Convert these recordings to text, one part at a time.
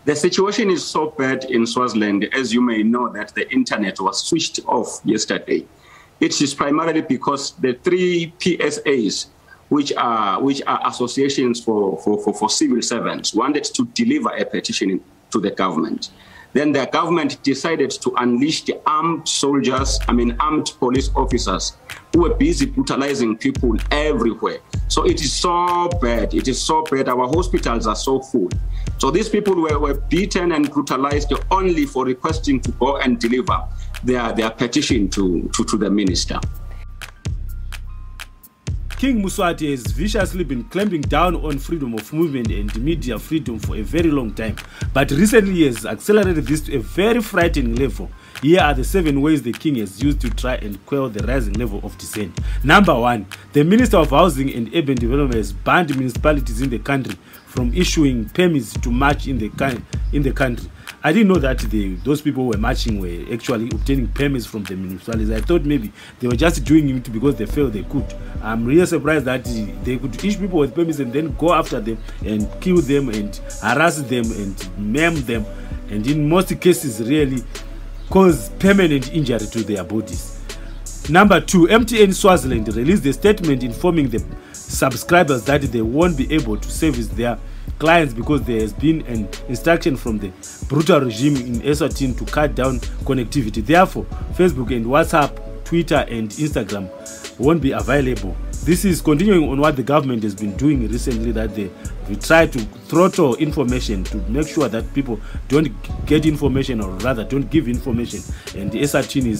The situation is so bad in Swaziland, as you may know, that the internet was switched off yesterday. It is primarily because the 3 PSAs, which are associations for civil servants, wanted to deliver a petition to the government. Then the government decided to unleash the armed police officers who were busy brutalizing people everywhere. So it is so bad. It is so bad. Our hospitals are so full. So these people were beaten and brutalized only for requesting to go and deliver their petition to the minister. King Mswati has viciously been clamping down on freedom of movement and media freedom for a very long time, but recently he has accelerated this to a very frightening level. Here are the 7 ways the king has used to try and quell the rising level of dissent. Number 1, the Minister of Housing and Urban Development has banned municipalities in the country from issuing permits to march in the country. I didn't know that those people who were marching were actually obtaining permits from the municipalities. I thought maybe they were just doing it because they felt they could. I'm really surprised that they could issue people with permits and then go after them and kill them and harass them and maim them, and in most cases really cause permanent injury to their bodies. Number 2, MTN Swaziland released a statement informing the subscribers that they won't be able to service their clients because there has been an instruction from the brutal regime in Eswatini to cut down connectivity. Therefore, Facebook and WhatsApp, Twitter and Instagram won't be available. This is continuing on what the government has been doing recently, that we try to throttle information to make sure that people don't get information, or rather don't give information, and the Eswatini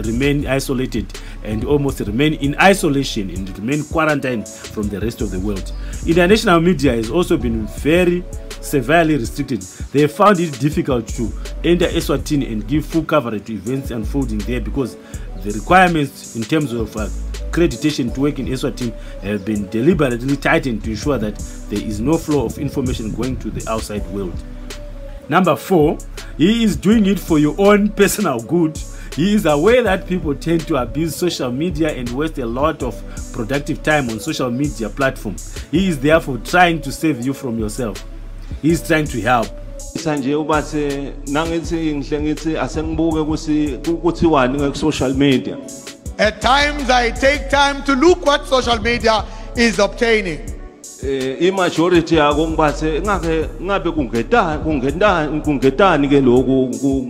remain isolated and almost remain in isolation and remain quarantined from the rest of the world. International media has also been very severely restricted. They found it difficult to enter Eswatini and give full coverage to events unfolding there because the requirements in terms of accreditation to work in Eswatini have been deliberately tightened to ensure that there is no flow of information going to the outside world. Number 4, he is doing it for your own personal good. He is aware that people tend to abuse social media and waste a lot of productive time on social media platforms. He is therefore trying to save you from yourself. He is trying to help. Social media. At times I take time to look what social media is obtaining. Majority ngabe kungetani ke lokhu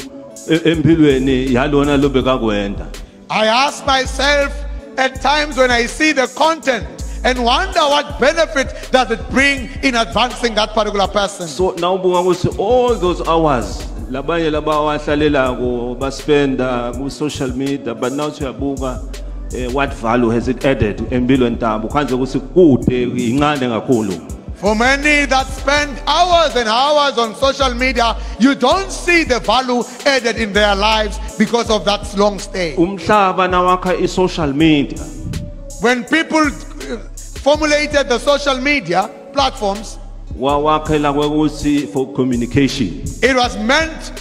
empilweni yalona lobekakwenda. I ask myself at times when I see the content and wonder what benefit does it bring in advancing that particular person. So now all those hours labanye labawahlalelako baspenda ku social media, but now siyabuka what value has it added empilweni tabo kanje ukuthi kude incane kakhulu. For many that spend hours and hours on social media, you don't see the value added in their lives because of that long stay. Umhlaba nawakha i-social media. When people formulated the social media platforms, for communication. It was meant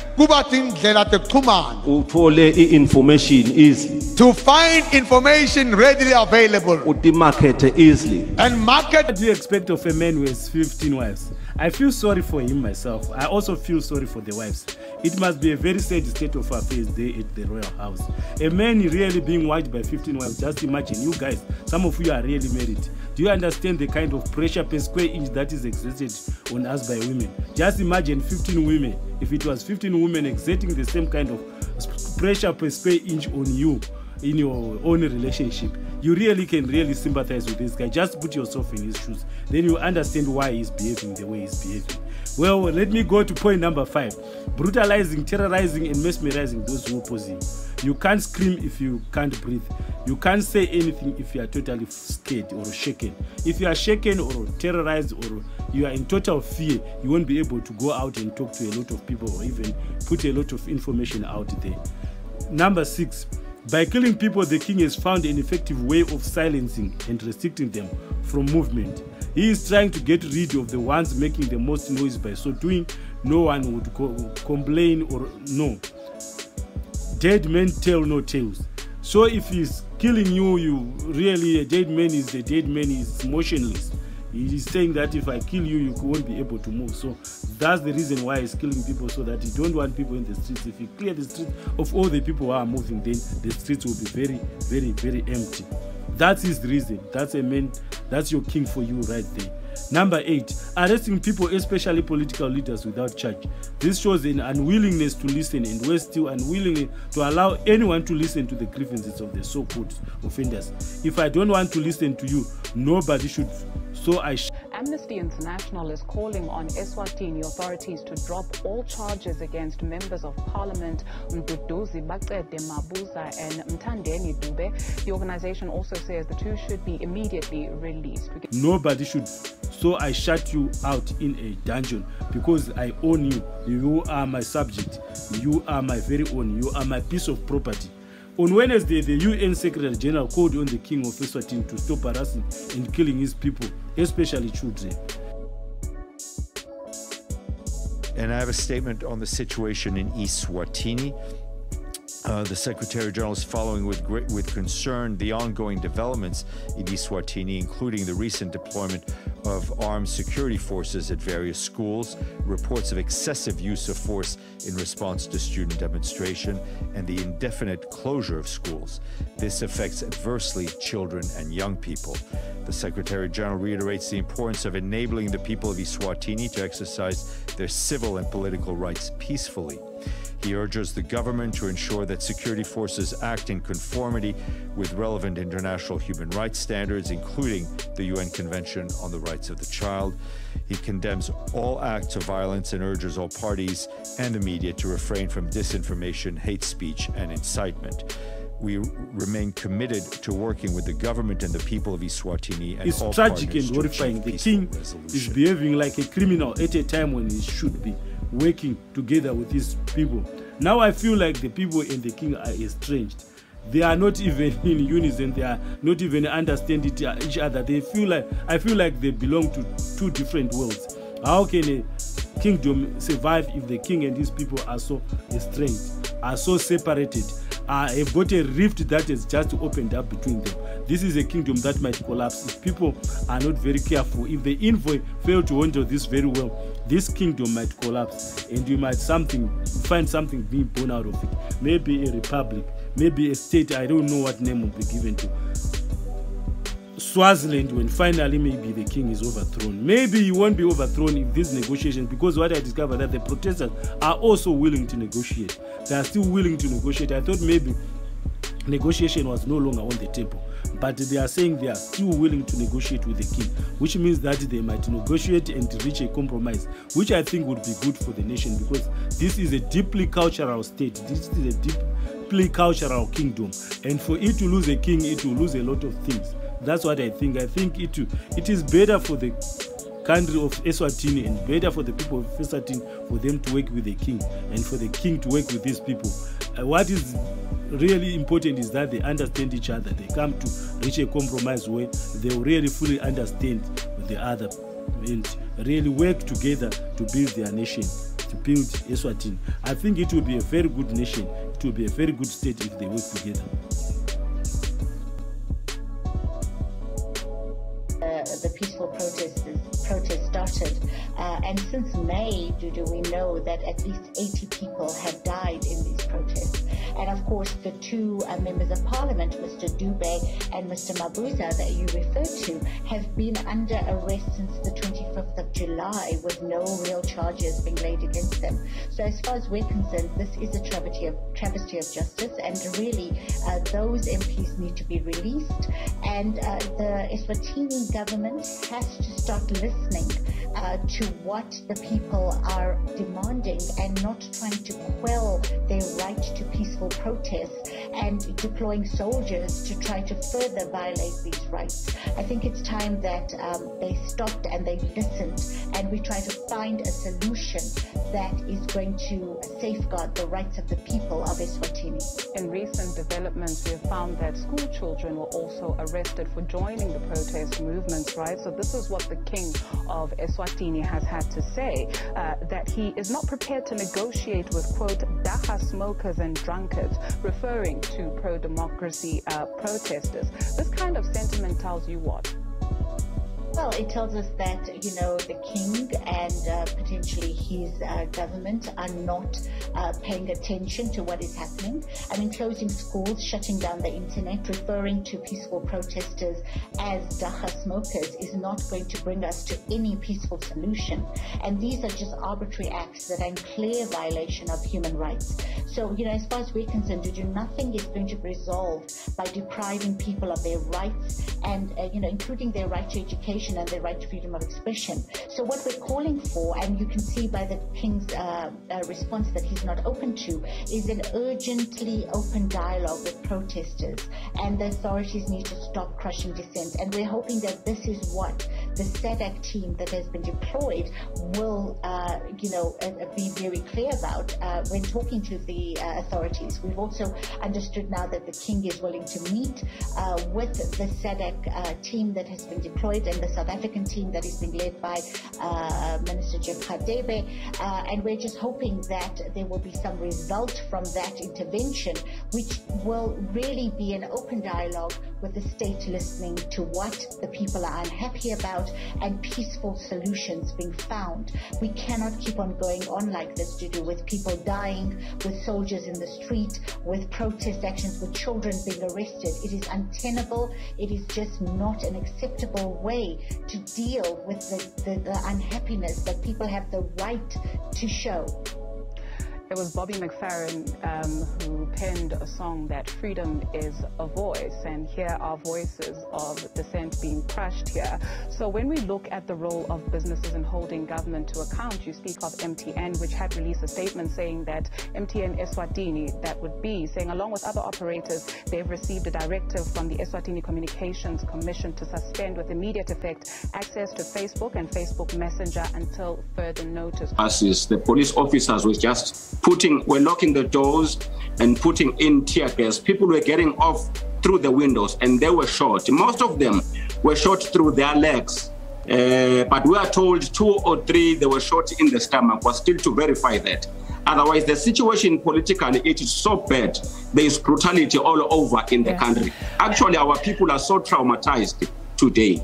information easily, to find information readily available, market easily, and market. What do you expect of a man who has 15 wives? I feel sorry for him myself. I also feel sorry for the wives. It must be a very sad state of affairs there at the royal house. A man really being watched by 15 wives. Just imagine, you guys, some of you are really married. Do you understand the kind of pressure per square inch that is exerted on us by women? Just imagine 15 women. If it was 15 women exerting the same kind of pressure per square inch on you in your own relationship, you really can sympathize with this guy. Just put yourself in his shoes. Then you understand why he's behaving the way he's behaving. Well, let me go to point number 5. Brutalizing, terrorizing, and mesmerizing those who oppose him. You can't scream if you can't breathe. You can't say anything if you are totally scared or shaken. If you are shaken or terrorized or you are in total fear, you won't be able to go out and talk to a lot of people or even put a lot of information out there. Number 6. By killing people, the king has found an effective way of silencing and restricting them from movement. He is trying to get rid of the ones making the most noise. By so doing, no one would complain or no. Dead men tell no tales. So if he's killing you, a dead man is motionless. He is saying that if I kill you, you won't be able to move. So that's the reason why he's killing people, so that he don't want people in the streets. If he clear the streets of all the people who are moving, then the streets will be very, very, very empty. That's his reason. That's your king for you right there. Number 8, arresting people, especially political leaders, without charge. This shows an unwillingness to listen, and we're still unwilling to allow anyone to listen to the grievances of the so-called offenders. If I don't want to listen to you, nobody should. So Amnesty International is calling on Eswatini authorities to drop all charges against members of parliament Mduduzi Baqede Mabuza and Mthandeni Dube. The organization also says the two should be immediately released. Nobody should. So I shut you out in a dungeon because I own you. You are my subject. You are my very own. You are my piece of property. On Wednesday, the UN Secretary General called on the King of Eswatini to stop harassing and killing his people, especially children. And I have a statement on the situation in Eswatini. The Secretary General is following with concern the ongoing developments in Eswatini, including the recent deployment of armed security forces at various schools, reports of excessive use of force in response to student demonstration, and the indefinite closure of schools. This affects adversely children and young people. The Secretary General reiterates the importance of enabling the people of Eswatini to exercise their civil and political rights peacefully. He urges the government to ensure that security forces act in conformity with relevant international human rights standards, including the UN Convention on the Rights of the Child. He condemns all acts of violence and urges all parties and the media to refrain from disinformation, hate speech, and incitement. We remain committed to working with the government and the people of Eswatini and it's all tragic partners and to horrifying. achieve The king peaceful is resolution. behaving like a criminal at a time when he should be working together with his people. Now I feel like the people and the king are estranged. They are not even in unison. They are not even understanding each other. I feel like they belong to two different worlds. How can a kingdom survive if the king and his people are so estranged, are so separated, have got a rift that has just opened up between them? This is a kingdom that might collapse if people are not very careful. If the envoy fail to handle this very well, this kingdom might collapse, and you might find something being born out of it. Maybe a republic, maybe a state. I don't know what name will be given to Swaziland when finally maybe the king is overthrown. Maybe he won't be overthrown if these negotiations, because what I discovered that the protesters are also willing to negotiate. They are still willing to negotiate. I thought maybe negotiation was no longer on the table, but they are saying they are still willing to negotiate with the king, which means that they might negotiate and reach a compromise, which I think would be good for the nation, because this is a deeply cultural state. This is a deeply cultural kingdom, and for it to lose a king, it will lose a lot of things. That's what I think. I think it is better for the country of Eswatini and better for the people of Eswatini for them to work with the king and for the king to work with these people. What is really important is that they understand each other. They come to reach a compromise where they will really fully understand the other and really work together to build their nation, to build Eswatini. I think it will be a very good nation. It will be a very good state if they work together. The peaceful protest started, and since May, Dudu, we know that at least 80 people have died in these protests. And of course, the two members of parliament, Mr. Dube and Mr. Mabuza, that you referred to, have been under arrest since the 25th of July with no real charges being laid against them. So as far as we're concerned, this is a travesty of justice, and really those MPs need to be released, and the Eswatini government has to start listening to what the people are demanding and not trying to quell their right to peaceful protests and deploying soldiers to try to further violate these rights. I think it's time that they stopped and they listened, and we try to find a solution that is going to safeguard the rights of the people of Eswatini. In recent developments, we have found that school children were also arrested for joining the protest movements, right? So this is what the King of Eswatini has had to say, that he is not prepared to negotiate with, quote, Dacha smokers and drunkards, referring to pro-democracy protesters. This kind of sentiment tells you what? Well, it tells us that, the king and potentially his government are not paying attention to what is happening. I mean, closing schools, shutting down the internet, referring to peaceful protesters as dacha smokers is not going to bring us to any peaceful solution. And these are just arbitrary acts that are in clear violation of human rights. So, as far as we're concerned, nothing is going to be resolved by depriving people of their rights and, including their right to education and their right to freedom of expression. So what we're calling for, and you can see by the King's response that he's not open to, is an urgently open dialogue with protesters, and the authorities need to stop crushing dissent. And we're hoping that this is what the SADC team that has been deployed will, be very clear about when talking to the authorities. We've also understood now that the King is willing to meet with the SADC team that has been deployed and the South African team that is being led by Minister Jeff Radebe, and we're just hoping that there will be some result from that intervention, which will really be an open dialogue with the state listening to what the people are unhappy about and peaceful solutions being found. We cannot keep on going on like this, with people dying, with soldiers in the street, with protest actions, with children being arrested. It is untenable. It is just not an acceptable way to deal with the unhappiness that people have the right to show. It was Bobby McFerrin who penned a song that freedom is a voice, and here are voices of dissent being crushed here. So when we look at the role of businesses in holding government to account, you speak of MTN, which had released a statement saying that MTN Eswatini, that would be saying along with other operators, they've received a directive from the Eswatini Communications Commission to suspend with immediate effect access to Facebook and Facebook Messenger until further notice. As is, the police officers were just we're locking the doors and putting in tear gas. People were getting off through the windows and they were shot. Most of them were shot through their legs. But we are told 2 or 3 they were shot in the stomach. We're still to verify that. Otherwise, the situation politically, it is so bad. There is brutality all over in the country. Actually, our people are so traumatized today.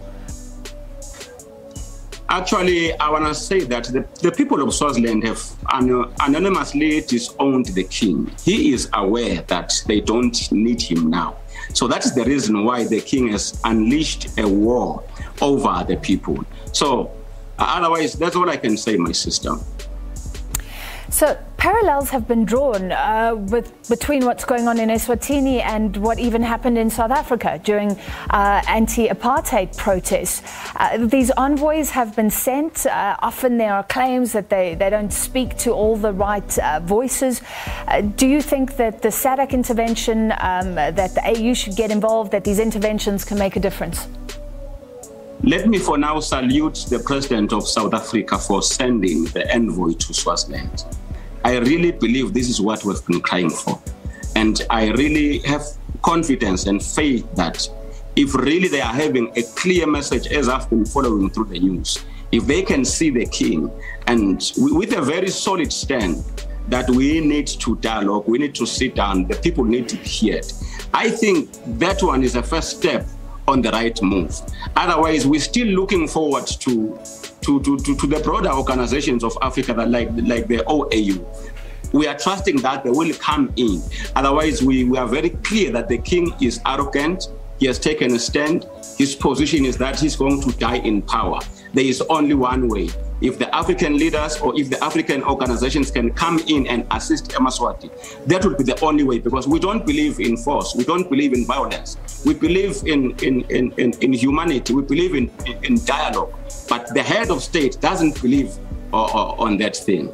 Actually, I want to say that the people of Swaziland have anonymously disowned the king. He is aware that they don't need him now. So that is the reason why the king has unleashed a war over the people. So otherwise, that's all I can say, my sister. So parallels have been drawn between what's going on in Eswatini and what even happened in South Africa during anti-apartheid protests. These envoys have been sent. Often there are claims that they don't speak to all the right voices. Do you think that the SADC intervention, that the AU should get involved, that these interventions can make a difference? Let me for now salute the President of South Africa for sending the envoy to Swaziland. I really believe this is what we've been crying for. And I really have confidence and faith that if really they are having a clear message, as I've been following through the news, if they can see the king and with a very solid stand that we need to dialogue, we need to sit down, the people need to hear it. I think that one is a first step on the right move. Otherwise, we're still looking forward to the broader organizations of Africa that like the OAU. We are trusting that they will come in. Otherwise, we are very clear that the king is arrogant. He has taken a stand. His position is that he's going to die in power. There is only one way. If the African leaders or if the African organizations can come in and assist Eswatini, that would be the only way, because we don't believe in force. We don't believe in violence. We believe in humanity. We believe in dialogue. But the head of state doesn't believe on that thing.